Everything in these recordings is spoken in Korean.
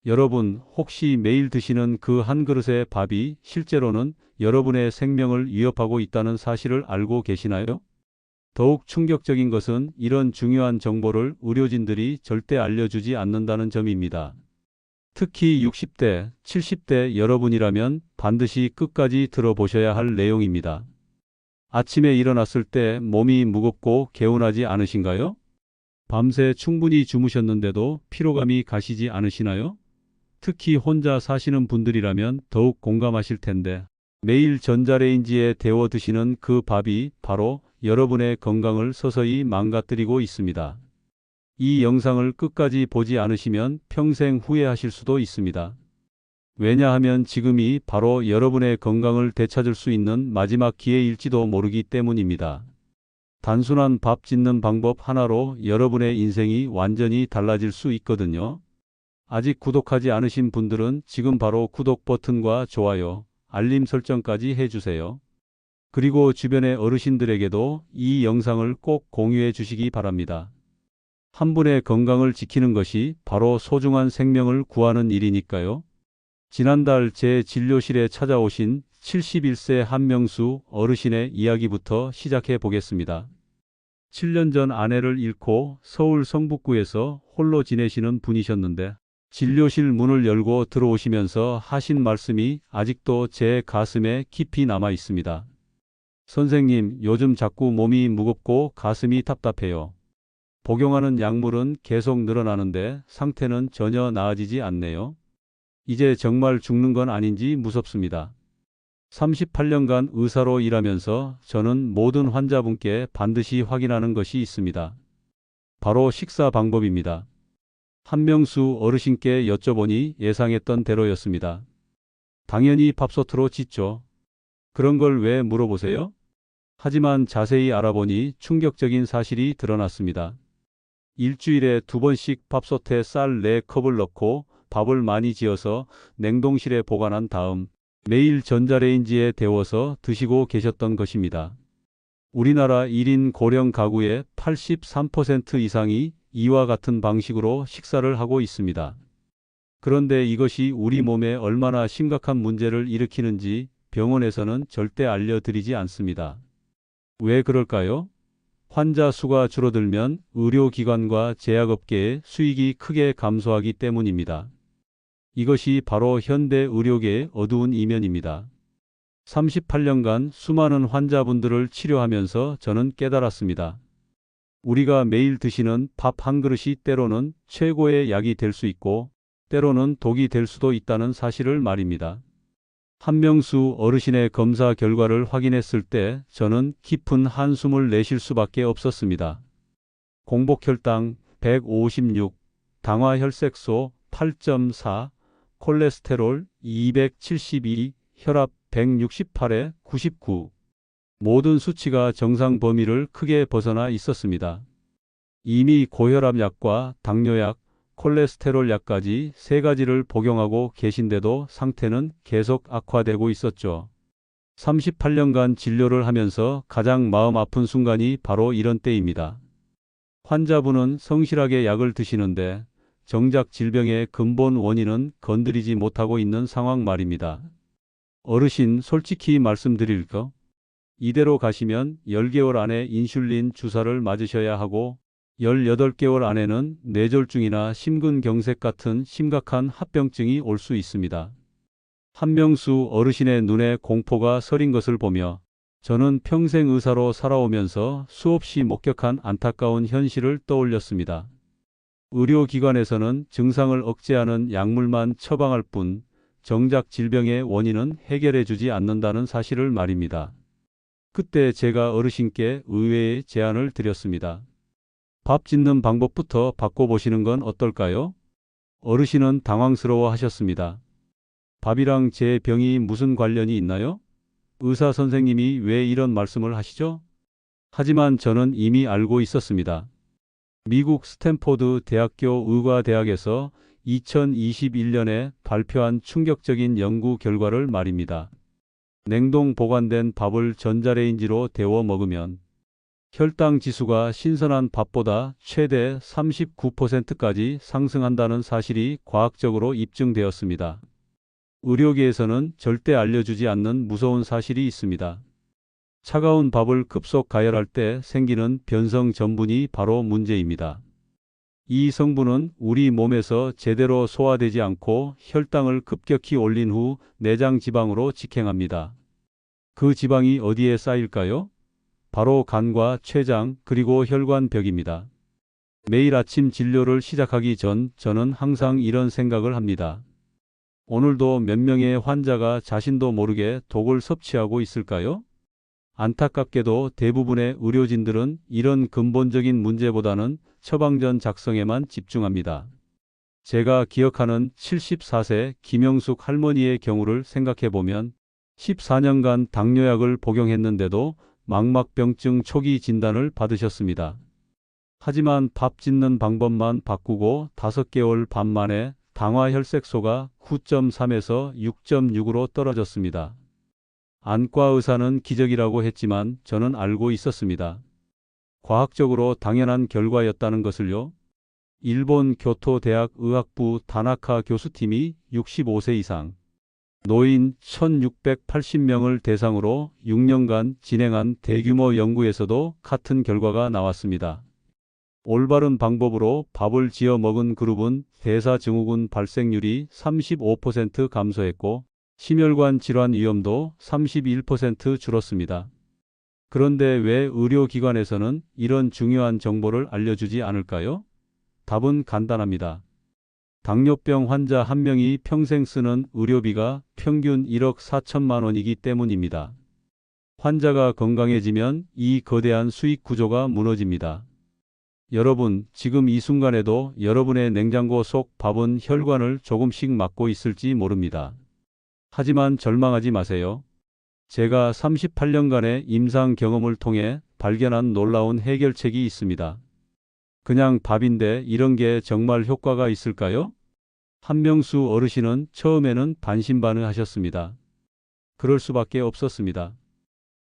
여러분, 혹시 매일 드시는 그 한 그릇의 밥이 실제로는 여러분의 생명을 위협하고 있다는 사실을 알고 계시나요? 더욱 충격적인 것은 이런 중요한 정보를 의료진들이 절대 알려주지 않는다는 점입니다. 특히 60대, 70대 여러분이라면 반드시 끝까지 들어보셔야 할 내용입니다. 아침에 일어났을 때 몸이 무겁고 개운하지 않으신가요? 밤새 충분히 주무셨는데도 피로감이 가시지 않으시나요? 특히 혼자 사시는 분들이라면 더욱 공감하실 텐데, 매일 전자레인지에 데워 드시는 그 밥이 바로 여러분의 건강을 서서히 망가뜨리고 있습니다. 이 영상을 끝까지 보지 않으시면 평생 후회하실 수도 있습니다. 왜냐하면 지금이 바로 여러분의 건강을 되찾을 수 있는 마지막 기회일지도 모르기 때문입니다. 단순한 밥 짓는 방법 하나로 여러분의 인생이 완전히 달라질 수 있거든요. 아직 구독하지 않으신 분들은 지금 바로 구독 버튼과 좋아요, 알림 설정까지 해주세요. 그리고 주변의 어르신들에게도 이 영상을 꼭 공유해 주시기 바랍니다. 한 분의 건강을 지키는 것이 바로 소중한 생명을 구하는 일이니까요. 지난달 제 진료실에 찾아오신 71세 한명수 어르신의 이야기부터 시작해 보겠습니다. 7년 전 아내를 잃고 서울 성북구에서 홀로 지내시는 분이셨는데, 진료실 문을 열고 들어오시면서 하신 말씀이 아직도 제 가슴에 깊이 남아 있습니다. 선생님, 요즘 자꾸 몸이 무겁고 가슴이 답답해요. 복용하는 약물은 계속 늘어나는데 상태는 전혀 나아지지 않네요. 이제 정말 죽는 건 아닌지 무섭습니다. 38년간 의사로 일하면서 저는 모든 환자분께 반드시 확인하는 것이 있습니다. 바로 식사 방법입니다. 한명수 어르신께 여쭤보니 예상했던 대로였습니다. 당연히 밥솥으로 짓죠. 그런 걸 왜 물어보세요? 하지만 자세히 알아보니 충격적인 사실이 드러났습니다. 일주일에 2번씩 밥솥에 쌀 4컵을 넣고 밥을 많이 지어서 냉동실에 보관한 다음 매일 전자레인지에 데워서 드시고 계셨던 것입니다. 우리나라 1인 고령 가구의 83% 이상이 이와 같은 방식으로 식사를 하고 있습니다. 그런데 이것이 우리 몸에 얼마나 심각한 문제를 일으키는지 병원에서는 절대 알려드리지 않습니다. 왜 그럴까요? 환자 수가 줄어들면 의료기관과 제약업계의 수익이 크게 감소하기 때문입니다. 이것이 바로 현대 의료계의 어두운 이면입니다. 38년간 수많은 환자분들을 치료하면서 저는 깨달았습니다. 우리가 매일 드시는 밥 한 그릇이 때로는 최고의 약이 될 수 있고 때로는 독이 될 수도 있다는 사실을 말입니다. 한명수 어르신의 검사 결과를 확인했을 때 저는 깊은 한숨을 내쉴 수밖에 없었습니다. 공복혈당 156, 당화혈색소 8.4, 콜레스테롤 272, 혈압 168에 99. 모든 수치가 정상 범위를 크게 벗어나 있었습니다. 이미 고혈압 약과 당뇨약, 콜레스테롤 약까지 3가지를 복용하고 계신데도 상태는 계속 악화되고 있었죠. 38년간 진료를 하면서 가장 마음 아픈 순간이 바로 이런 때입니다. 환자분은 성실하게 약을 드시는데 정작 질병의 근본 원인은 건드리지 못하고 있는 상황 말입니다. 어르신, 솔직히 말씀드릴까? 이대로 가시면 10개월 안에 인슐린 주사를 맞으셔야 하고 18개월 안에는 뇌졸중이나 심근경색 같은 심각한 합병증이 올 수 있습니다. 한명수 어르신의 눈에 공포가 서린 것을 보며 저는 평생 의사로 살아오면서 수없이 목격한 안타까운 현실을 떠올렸습니다. 의료기관에서는 증상을 억제하는 약물만 처방할 뿐 정작 질병의 원인은 해결해 주지 않는다는 사실을 말입니다. 그때 제가 어르신께 의외의 제안을 드렸습니다. 밥 짓는 방법부터 바꿔보시는 건 어떨까요? 어르신은 당황스러워 하셨습니다. 밥이랑 제 병이 무슨 관련이 있나요? 의사 선생님이 왜 이런 말씀을 하시죠? 하지만 저는 이미 알고 있었습니다. 미국 스탠포드 대학교 의과대학에서 2021년에 발표한 충격적인 연구 결과를 말입니다. 냉동 보관된 밥을 전자레인지로 데워 먹으면 혈당 지수가 신선한 밥보다 최대 39%까지 상승한다는 사실이 과학적으로 입증되었습니다. 의료계에서는 절대 알려주지 않는 무서운 사실이 있습니다. 차가운 밥을 급속 가열할 때 생기는 변성 전분이 바로 문제입니다. 이 성분은 우리 몸에서 제대로 소화되지 않고 혈당을 급격히 올린 후 내장 지방으로 직행합니다. 그 지방이 어디에 쌓일까요? 바로 간과 췌장 그리고 혈관벽입니다. 매일 아침 진료를 시작하기 전 저는 항상 이런 생각을 합니다. 오늘도 몇 명의 환자가 자신도 모르게 독을 섭취하고 있을까요? 안타깝게도 대부분의 의료진들은 이런 근본적인 문제보다는 처방전 작성에만 집중합니다. 제가 기억하는 74세 김영숙 할머니의 경우를 생각해보면 14년간 당뇨약을 복용했는데도 망막병증 초기 진단을 받으셨습니다. 하지만 밥 짓는 방법만 바꾸고 5개월 반 만에 당화 혈색소가 9.3에서 6.6으로 떨어졌습니다. 안과 의사는 기적이라고 했지만 저는 알고 있었습니다. 과학적으로 당연한 결과였다는 것을요. 일본 교토대학 의학부 다나카 교수팀이 65세 이상 노인 1680명을 대상으로 6년간 진행한 대규모 연구에서도 같은 결과가 나왔습니다. 올바른 방법으로 밥을 지어 먹은 그룹은 대사증후군 발생률이 35% 감소했고 심혈관 질환 위험도 31% 줄었습니다. 그런데 왜 의료기관에서는 이런 중요한 정보를 알려주지 않을까요? 답은 간단합니다. 당뇨병 환자 한 명이 평생 쓰는 의료비가 평균 1억 4천만 원이기 때문입니다. 환자가 건강해지면 이 거대한 수익 구조가 무너집니다. 여러분, 지금 이 순간에도 여러분의 냉장고 속 밥은 혈관을 조금씩 막고 있을지 모릅니다. 하지만 절망하지 마세요. 제가 38년간의 임상 경험을 통해 발견한 놀라운 해결책이 있습니다. 그냥 밥인데 이런 게 정말 효과가 있을까요? 한명수 어르신은 처음에는 반신반의하셨습니다. 그럴 수밖에 없었습니다.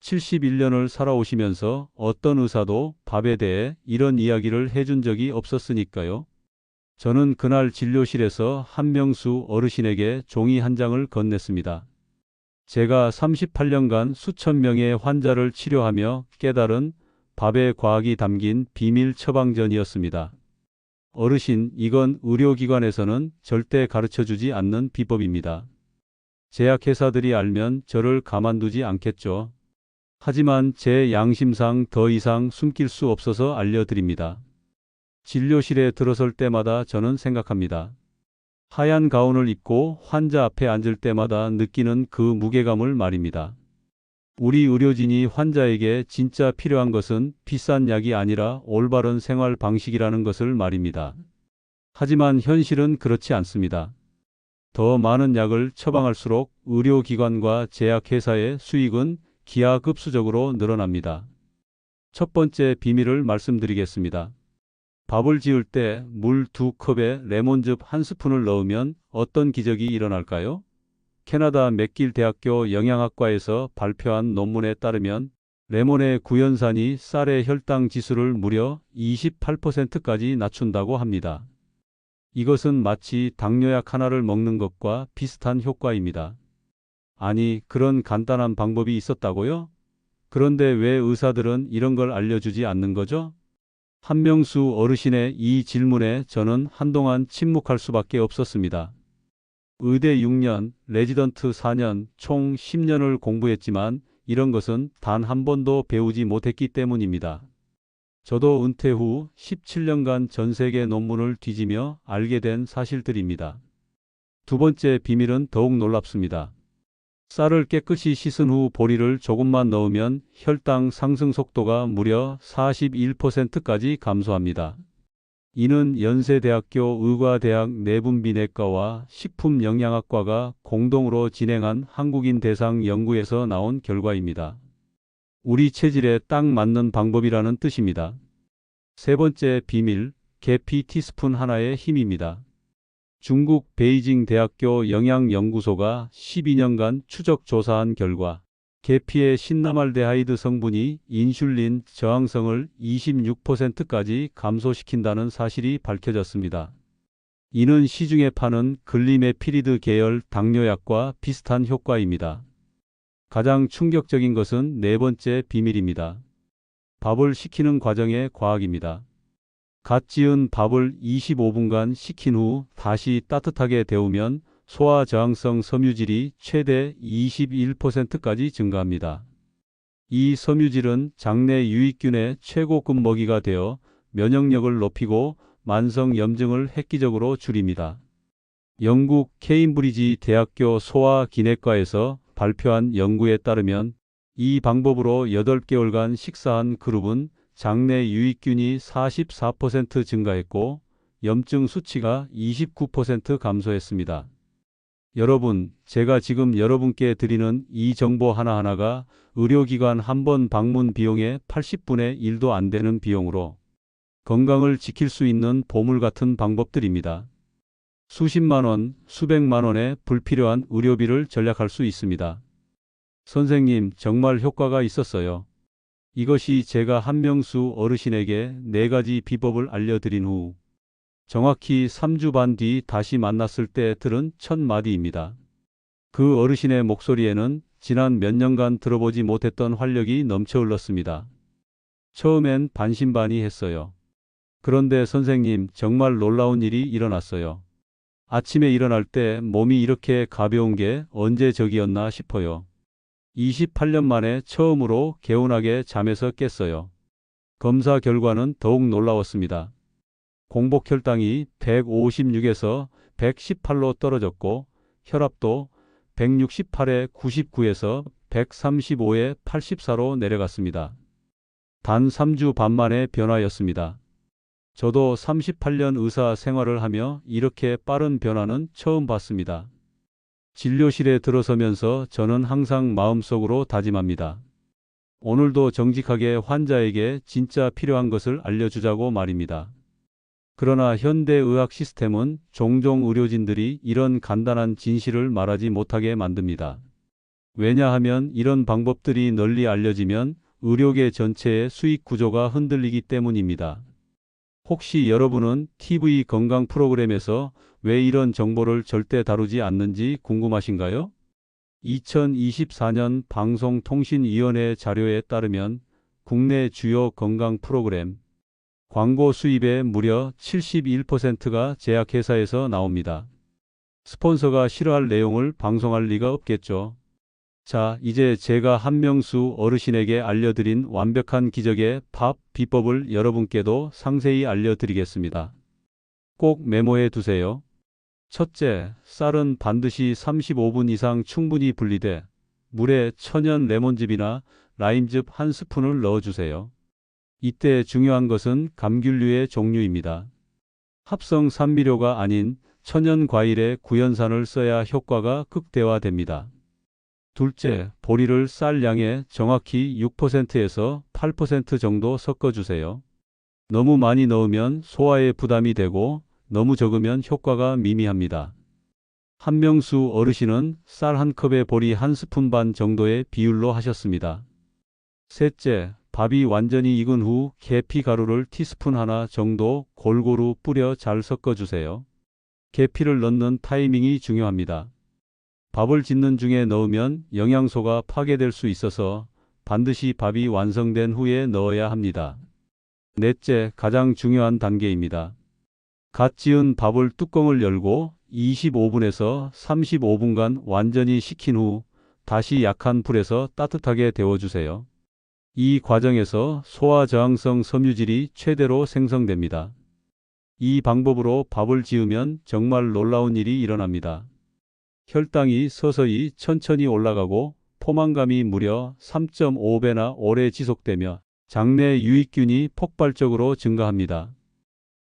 71년을 살아오시면서 어떤 의사도 밥에 대해 이런 이야기를 해준 적이 없었으니까요. 저는 그날 진료실에서 한명수 어르신에게 종이 한 장을 건넸습니다. 제가 38년간 수천 명의 환자를 치료하며 깨달은 밥의 과학이 담긴 비밀 처방전이었습니다. 어르신, 이건 의료기관에서는 절대 가르쳐주지 않는 비법입니다. 제약회사들이 알면 저를 가만두지 않겠죠. 하지만 제 양심상 더 이상 숨길 수 없어서 알려드립니다. 진료실에 들어설 때마다 저는 생각합니다. 하얀 가운을 입고 환자 앞에 앉을 때마다 느끼는 그 무게감을 말입니다. 우리 의료진이 환자에게 진짜 필요한 것은 비싼 약이 아니라 올바른 생활 방식이라는 것을 말입니다. 하지만 현실은 그렇지 않습니다. 더 많은 약을 처방할수록 의료기관과 제약회사의 수익은 기하급수적으로 늘어납니다. 첫 번째 비밀을 말씀드리겠습니다. 밥을 지을 때 물 2컵에 레몬즙 1스푼을 넣으면 어떤 기적이 일어날까요? 캐나다 맥길 대학교 영양학과에서 발표한 논문에 따르면 레몬의 구연산이 쌀의 혈당 지수를 무려 28%까지 낮춘다고 합니다. 이것은 마치 당뇨약 하나를 먹는 것과 비슷한 효과입니다. 아니, 그런 간단한 방법이 있었다고요? 그런데 왜 의사들은 이런 걸 알려주지 않는 거죠? 한명수 어르신의 이 질문에 저는 한동안 침묵할 수밖에 없었습니다. 의대 6년, 레지던트 4년, 총 10년을 공부했지만 이런 것은 단 한 번도 배우지 못했기 때문입니다. 저도 은퇴 후 17년간 전 세계 논문을 뒤지며 알게 된 사실들입니다. 두 번째 비밀은 더욱 놀랍습니다. 쌀을 깨끗이 씻은 후 보리를 조금만 넣으면 혈당 상승 속도가 무려 41%까지 감소합니다. 이는 연세대학교 의과대학 내분비내과와 식품영양학과가 공동으로 진행한 한국인 대상 연구에서 나온 결과입니다. 우리 체질에 딱 맞는 방법이라는 뜻입니다. 세 번째 비밀, 계피 티스푼 하나의 힘입니다. 중국 베이징 대학교 영양연구소가 12년간 추적 조사한 결과 계피의 신나말데하이드 성분이 인슐린 저항성을 26%까지 감소시킨다는 사실이 밝혀졌습니다. 이는 시중에 파는 글리메피리드 계열 당뇨약과 비슷한 효과입니다. 가장 충격적인 것은 네 번째 비밀입니다. 밥을 식히는 과정의 과학입니다. 갓 지은 밥을 25분간 식힌 후 다시 따뜻하게 데우면 소화 저항성 섬유질이 최대 21%까지 증가합니다. 이 섬유질은 장내 유익균의 최고급 먹이가 되어 면역력을 높이고 만성 염증을 획기적으로 줄입니다. 영국 케임브리지 대학교 소화기내과에서 발표한 연구에 따르면 이 방법으로 8개월간 식사한 그룹은 장내 유익균이 44% 증가했고 염증 수치가 29% 감소했습니다. 여러분, 제가 지금 여러분께 드리는 이 정보 하나하나가 의료기관 한 번 방문 비용의 80분의 1도 안 되는 비용으로 건강을 지킬 수 있는 보물 같은 방법들입니다. 수십만 원, 수백만 원의 불필요한 의료비를 절약할 수 있습니다. 선생님, 정말 효과가 있었어요. 이것이 제가 한명수 어르신에게 4가지 비법을 알려드린 후 정확히 3주 반 뒤 다시 만났을 때 들은 첫 마디입니다. 그 어르신의 목소리에는 지난 몇 년간 들어보지 못했던 활력이 넘쳐 흘렀습니다. 처음엔 반신반의했어요. 그런데 선생님, 정말 놀라운 일이 일어났어요. 아침에 일어날 때 몸이 이렇게 가벼운 게 언제 적이었나 싶어요. 28년 만에 처음으로 개운하게 잠에서 깼어요. 검사 결과는 더욱 놀라웠습니다. 공복 혈당이 156에서 118로 떨어졌고 혈압도 168에 99에서 135에 84로 내려갔습니다. 단 3주 반 만의 변화였습니다. 저도 38년 의사 생활을 하며 이렇게 빠른 변화는 처음 봤습니다. 진료실에 들어서면서 저는 항상 마음속으로 다짐합니다. 오늘도 정직하게 환자에게 진짜 필요한 것을 알려주자고 말입니다. 그러나 현대의학 시스템은 종종 의료진들이 이런 간단한 진실을 말하지 못하게 만듭니다. 왜냐하면 이런 방법들이 널리 알려지면 의료계 전체의 수익 구조가 흔들리기 때문입니다. 혹시 여러분은 TV 건강 프로그램에서 왜 이런 정보를 절대 다루지 않는지 궁금하신가요? 2024년 방송통신위원회 자료에 따르면 국내 주요 건강 프로그램 광고 수입의 무려 71%가 제약회사에서 나옵니다. 스폰서가 싫어할 내용을 방송할 리가 없겠죠. 자, 이제 제가 한명수 어르신에게 알려드린 완벽한 기적의 밥 비법을 여러분께도 상세히 알려드리겠습니다. 꼭 메모해 두세요. 첫째, 쌀은 반드시 35분 이상 충분히 분리돼 물에 천연 레몬즙이나 라임즙 한 스푼을 넣어주세요. 이때 중요한 것은 감귤류의 종류입니다. 합성 산미료가 아닌 천연 과일의 구연산을 써야 효과가 극대화됩니다. 둘째, 보리를 쌀 양의 정확히 6%에서 8% 정도 섞어주세요. 너무 많이 넣으면 소화에 부담이 되고 너무 적으면 효과가 미미합니다. 한명수 어르신은 쌀 한 컵에 보리 한 스푼 반 정도의 비율로 하셨습니다. 셋째, 밥이 완전히 익은 후 계피 가루를 티스푼 하나 정도 골고루 뿌려 잘 섞어주세요. 계피를 넣는 타이밍이 중요합니다. 밥을 짓는 중에 넣으면 영양소가 파괴될 수 있어서 반드시 밥이 완성된 후에 넣어야 합니다. 넷째, 가장 중요한 단계입니다. 갓 지은 밥을 뚜껑을 열고 25분에서 35분간 완전히 식힌 후 다시 약한 불에서 따뜻하게 데워주세요. 이 과정에서 소화 저항성 섬유질이 최대로 생성됩니다. 이 방법으로 밥을 지으면 정말 놀라운 일이 일어납니다. 혈당이 서서히 천천히 올라가고 포만감이 무려 3.5배나 오래 지속되며 장내 유익균이 폭발적으로 증가합니다.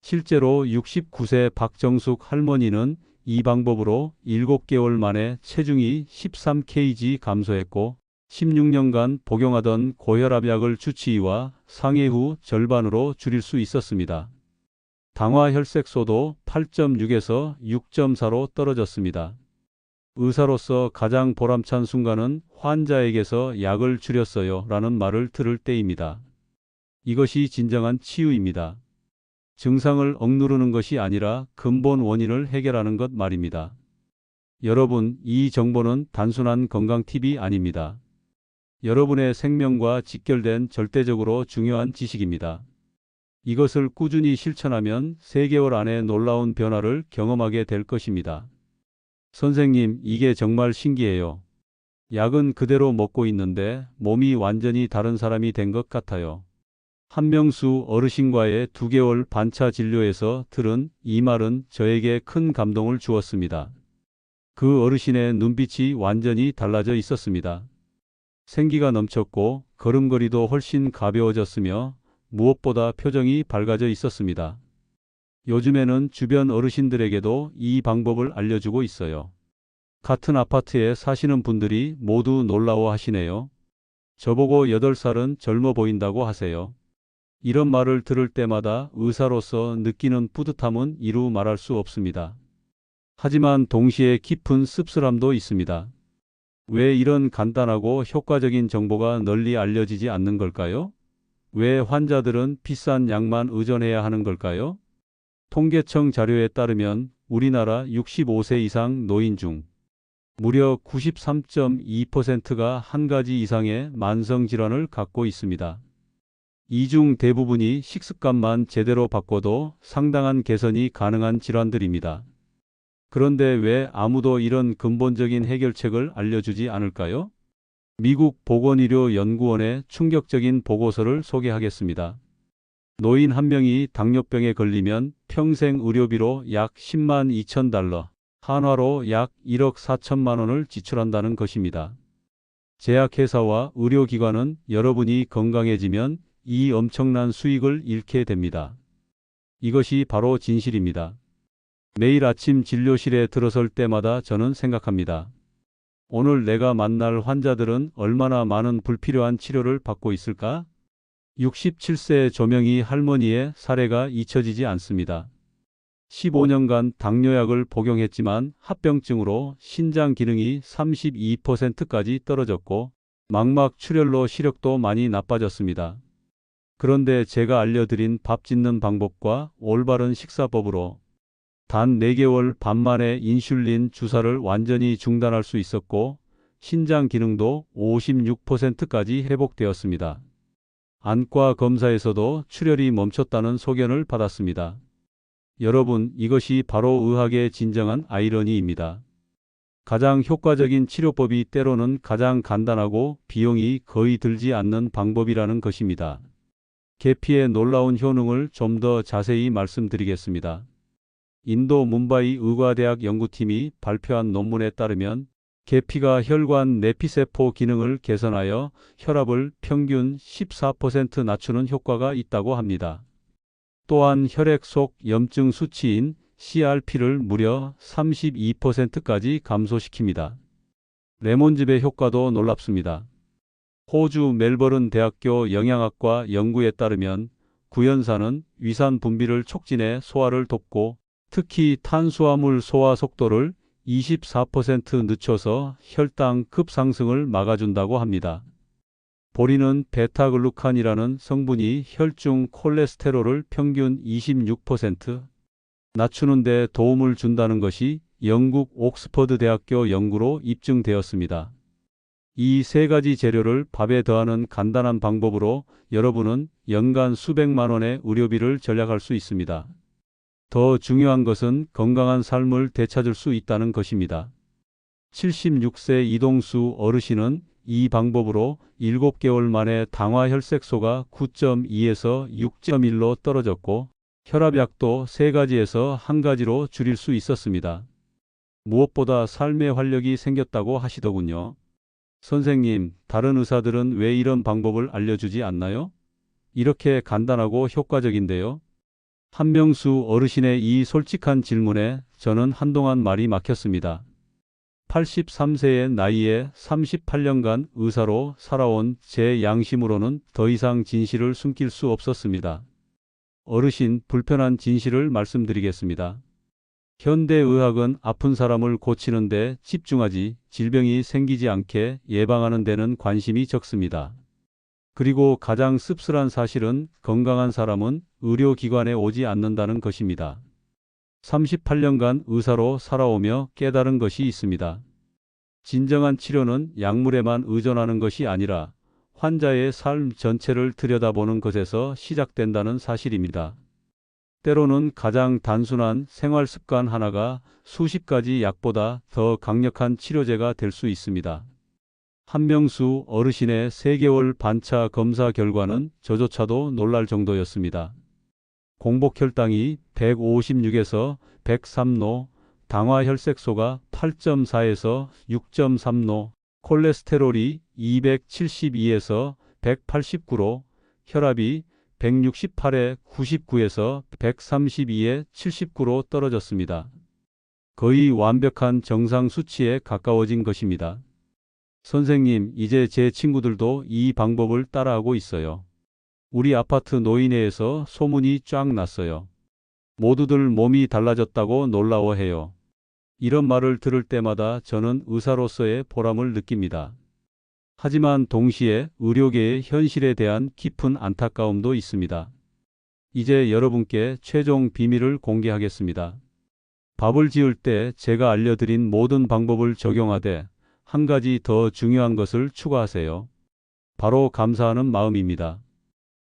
실제로 69세 박정숙 할머니는 이 방법으로 7개월 만에 체중이 13kg 감소했고 16년간 복용하던 고혈압약을 주치의와 상해 후 절반으로 줄일 수 있었습니다. 당화 혈색소도 8.6에서 6.4로 떨어졌습니다. 의사로서 가장 보람찬 순간은 환자에게서 약을 줄였어요 라는 말을 들을 때입니다. 이것이 진정한 치유입니다. 증상을 억누르는 것이 아니라 근본 원인을 해결하는 것 말입니다. 여러분, 이 정보는 단순한 건강 팁이 아닙니다. 여러분의 생명과 직결된 절대적으로 중요한 지식입니다. 이것을 꾸준히 실천하면 3개월 안에 놀라운 변화를 경험하게 될 것입니다. 선생님, 이게 정말 신기해요. 약은 그대로 먹고 있는데 몸이 완전히 다른 사람이 된 것 같아요. 한명수 어르신과의 2개월 반차 진료에서 들은 이 말은 저에게 큰 감동을 주었습니다. 그 어르신의 눈빛이 완전히 달라져 있었습니다. 생기가 넘쳤고 걸음걸이도 훨씬 가벼워졌으며 무엇보다 표정이 밝아져 있었습니다. 요즘에는 주변 어르신들에게도 이 방법을 알려주고 있어요. 같은 아파트에 사시는 분들이 모두 놀라워 하시네요. 저보고 8살은 젊어 보인다고 하세요. 이런 말을 들을 때마다 의사로서 느끼는 뿌듯함은 이루 말할 수 없습니다. 하지만 동시에 깊은 씁쓸함도 있습니다. 왜 이런 간단하고 효과적인 정보가 널리 알려지지 않는 걸까요? 왜 환자들은 비싼 약만 의존해야 하는 걸까요? 통계청 자료에 따르면 우리나라 65세 이상 노인 중 무려 93.2%가 한 가지 이상의 만성질환을 갖고 있습니다. 이 중 대부분이 식습관만 제대로 바꿔도 상당한 개선이 가능한 질환들입니다. 그런데 왜 아무도 이런 근본적인 해결책을 알려주지 않을까요? 미국 보건의료연구원의 충격적인 보고서를 소개하겠습니다. 노인 한 명이 당뇨병에 걸리면 평생 의료비로 약 10만 2천 달러, 한화로 약 1억 4천만 원을 지출한다는 것입니다. 제약회사와 의료기관은 여러분이 건강해지면 이 엄청난 수익을 잃게 됩니다. 이것이 바로 진실입니다. 매일 아침 진료실에 들어설 때마다 저는 생각합니다. 오늘 내가 만날 환자들은 얼마나 많은 불필요한 치료를 받고 있을까? 67세 조명희 할머니의 사례가 잊혀지지 않습니다. 15년간 당뇨약을 복용했지만 합병증으로 신장 기능이 32%까지 떨어졌고 망막 출혈로 시력도 많이 나빠졌습니다. 그런데 제가 알려드린 밥 짓는 방법과 올바른 식사법으로 단 4개월 반 만에 인슐린 주사를 완전히 중단할 수 있었고 신장 기능도 56%까지 회복되었습니다. 안과 검사에서도 출혈이 멈췄다는 소견을 받았습니다. 여러분, 이것이 바로 의학의 진정한 아이러니입니다. 가장 효과적인 치료법이 때로는 가장 간단하고 비용이 거의 들지 않는 방법이라는 것입니다. 계피의 놀라운 효능을 좀 더 자세히 말씀드리겠습니다. 인도 문바이 의과대학 연구팀이 발표한 논문에 따르면 계피가 혈관 내피세포 기능을 개선하여 혈압을 평균 14% 낮추는 효과가 있다고 합니다. 또한 혈액 속 염증 수치인 CRP를 무려 32%까지 감소시킵니다. 레몬즙의 효과도 놀랍습니다. 호주 멜버른 대학교 영양학과 연구에 따르면 구연산은 위산 분비를 촉진해 소화를 돕고 특히 탄수화물 소화 속도를 24% 늦춰서 혈당 급상승을 막아준다고 합니다. 보리는 베타글루칸이라는 성분이 혈중 콜레스테롤을 평균 26% 낮추는 데 도움을 준다는 것이 영국 옥스퍼드 대학교 연구로 입증되었습니다. 이 3가지 재료를 밥에 더하는 간단한 방법으로 여러분은 연간 수백만 원의 의료비를 절약할 수 있습니다. 더 중요한 것은 건강한 삶을 되찾을 수 있다는 것입니다. 76세 이동수 어르신은 이 방법으로 7개월 만에 당화혈색소가 9.2에서 6.1로 떨어졌고 혈압약도 3가지에서 1가지로 줄일 수 있었습니다. 무엇보다 삶의 활력이 생겼다고 하시더군요. 선생님, 다른 의사들은 왜 이런 방법을 알려주지 않나요? 이렇게 간단하고 효과적인데요. 한명수 어르신의 이 솔직한 질문에 저는 한동안 말이 막혔습니다. 83세의 나이에 38년간 의사로 살아온 제 양심으로는 더 이상 진실을 숨길 수 없었습니다. 어르신, 불편한 진실을 말씀드리겠습니다. 현대의학은 아픈 사람을 고치는 데 집중하지 질병이 생기지 않게 예방하는 데는 관심이 적습니다. 그리고 가장 씁쓸한 사실은 건강한 사람은 의료기관에 오지 않는다는 것입니다. 38년간 의사로 살아오며 깨달은 것이 있습니다. 진정한 치료는 약물에만 의존하는 것이 아니라 환자의 삶 전체를 들여다보는 것에서 시작된다는 사실입니다. 때로는 가장 단순한 생활 습관 하나가 수십 가지 약보다 더 강력한 치료제가 될 수 있습니다. 한명수 어르신의 3개월 반차 검사 결과는 저조차도 놀랄 정도였습니다. 공복혈당이 156에서 103노, 당화혈색소가 8.4에서 6.3노, 콜레스테롤이 272에서 189로, 혈압이 168에 99에서 132에 79로 떨어졌습니다. 거의 완벽한 정상 수치에 가까워진 것입니다. 선생님, 이제 제 친구들도 이 방법을 따라하고 있어요. 우리 아파트 노인회에서 소문이 쫙 났어요. 모두들 몸이 달라졌다고 놀라워해요. 이런 말을 들을 때마다 저는 의사로서의 보람을 느낍니다. 하지만 동시에 의료계의 현실에 대한 깊은 안타까움도 있습니다. 이제 여러분께 최종 비밀을 공개하겠습니다. 밥을 지을 때 제가 알려드린 모든 방법을 적용하되 한 가지 더 중요한 것을 추가하세요. 바로 감사하는 마음입니다.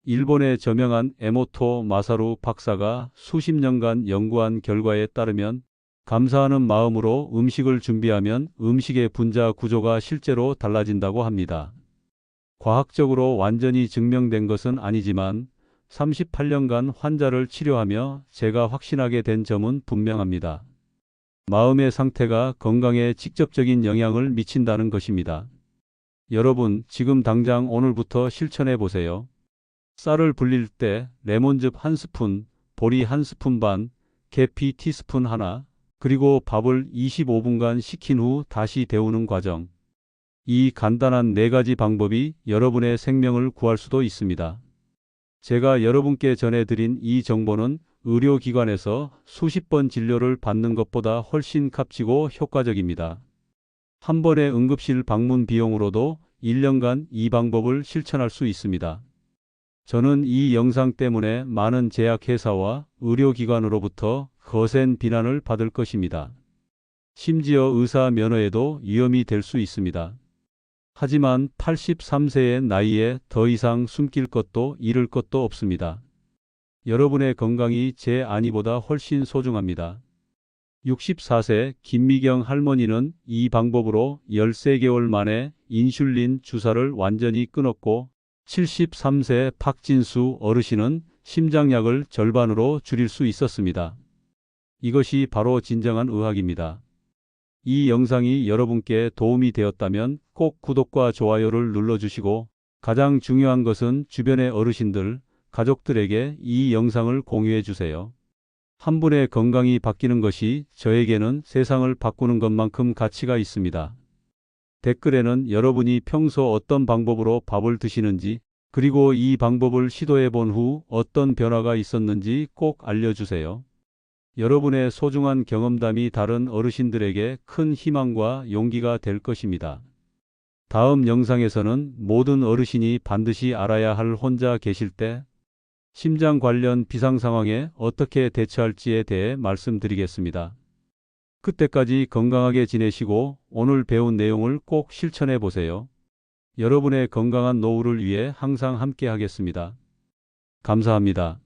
일본의 저명한 에모토 마사루 박사가 수십 년간 연구한 결과에 따르면 감사하는 마음으로 음식을 준비하면 음식의 분자 구조가 실제로 달라진다고 합니다. 과학적으로 완전히 증명된 것은 아니지만 38년간 환자를 치료하며 제가 확신하게 된 점은 분명합니다. 마음의 상태가 건강에 직접적인 영향을 미친다는 것입니다. 여러분, 지금 당장 오늘부터 실천해 보세요. 쌀을 불릴 때 레몬즙 1스푼, 보리 1스푼 반, 계피 티스푼 하나, 그리고 밥을 25분간 식힌 후 다시 데우는 과정. 이 간단한 4가지 방법이 여러분의 생명을 구할 수도 있습니다. 제가 여러분께 전해드린 이 정보는 의료기관에서 수십 번 진료를 받는 것보다 훨씬 값지고 효과적입니다. 한 번의 응급실 방문 비용으로도 1년간 이 방법을 실천할 수 있습니다. 저는 이 영상 때문에 많은 제약회사와 의료기관으로부터 거센 비난을 받을 것입니다. 심지어 의사 면허에도 위험이 될 수 있습니다. 하지만 83세의 나이에 더 이상 숨길 것도 잃을 것도 없습니다. 여러분의 건강이 제 안위보다 훨씬 소중합니다. 64세 김미경 할머니는 이 방법으로 13개월 만에 인슐린 주사를 완전히 끊었고 73세 박진수 어르신은 심장약을 절반으로 줄일 수 있었습니다. 이것이 바로 진정한 의학입니다. 이 영상이 여러분께 도움이 되었다면 꼭 구독과 좋아요를 눌러주시고 가장 중요한 것은 주변의 어르신들, 가족들에게 이 영상을 공유해 주세요. 한 분의 건강이 바뀌는 것이 저에게는 세상을 바꾸는 것만큼 가치가 있습니다. 댓글에는 여러분이 평소 어떤 방법으로 밥을 드시는지, 그리고 이 방법을 시도해 본 후 어떤 변화가 있었는지 꼭 알려주세요. 여러분의 소중한 경험담이 다른 어르신들에게 큰 희망과 용기가 될 것입니다. 다음 영상에서는 모든 어르신이 반드시 알아야 할 혼자 계실 때 심장 관련 비상 상황에 어떻게 대처할지에 대해 말씀드리겠습니다. 그때까지 건강하게 지내시고 오늘 배운 내용을 꼭 실천해 보세요. 여러분의 건강한 노후를 위해 항상 함께 하겠습니다. 감사합니다.